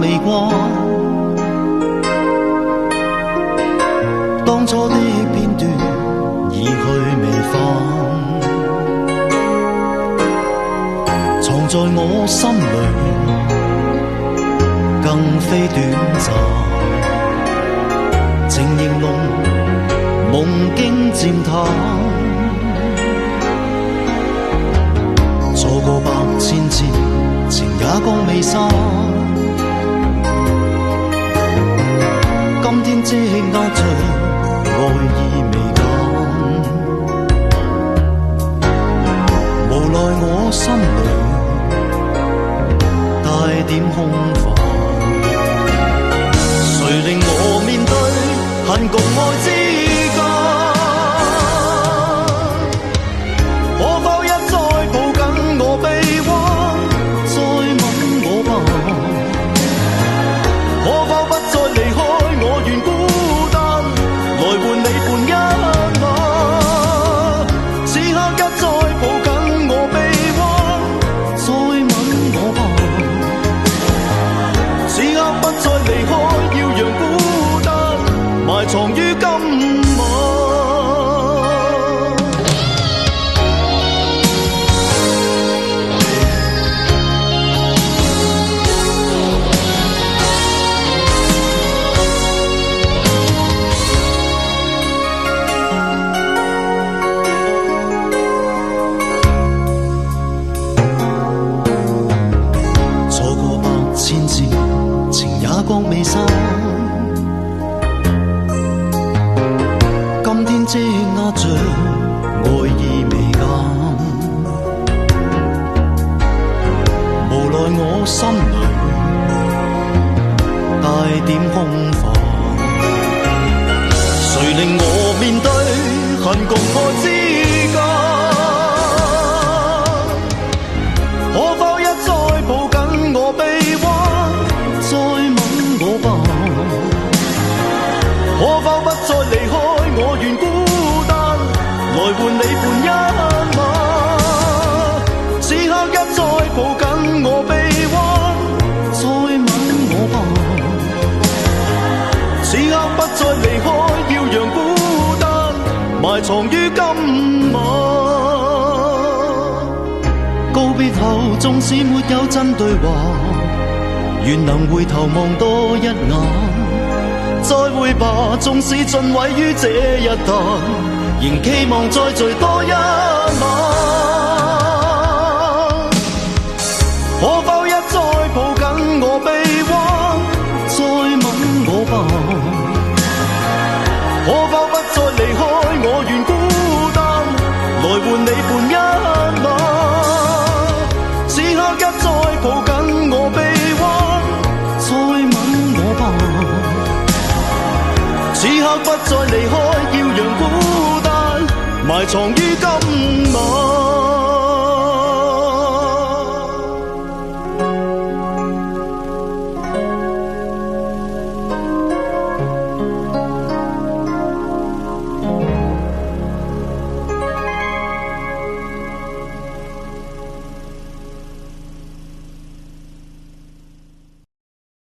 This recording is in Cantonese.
未慣，當初的片段已去未返，藏在我心裏，更非短暫。情形濃，夢境漸淡，錯過百千次，情也覺未散。今天積壓着愛意未減，無奈我心裏帶點空泛。誰令我面對恨共愛之間？可否一再抱緊我臂彎，再吻我吧？可否不再離開我願孤單，來換你伴一晚？此刻一再抱緊我臂彎，再吻我吧？此刻不再離開，要讓孤單埋藏於今晚。錯過百千次，情也覺未散。今天積壓着愛意未減，無奈我心裏帶點空泛。誰令我面對恨共愛之間？可否一再抱緊我臂彎，再吻我吧？可否不再離開我願孤單，來換你伴一晚？此刻一再抱緊我臂彎，再吻我吧？此刻不再離開，要讓孤單埋藏於今晚。告別後縱使沒有真對話，願能回頭望多一眼。再會吧，縱使盡毀於這一旦，仍期望再聚多一晚。可否一再抱緊我臂彎，再吻我吧？可否不再離開我願孤單，來換你伴一晚？此刻一再抱緊我臂彎，再吻我吧？此刻不再離開，要讓孤單埋藏於今晚。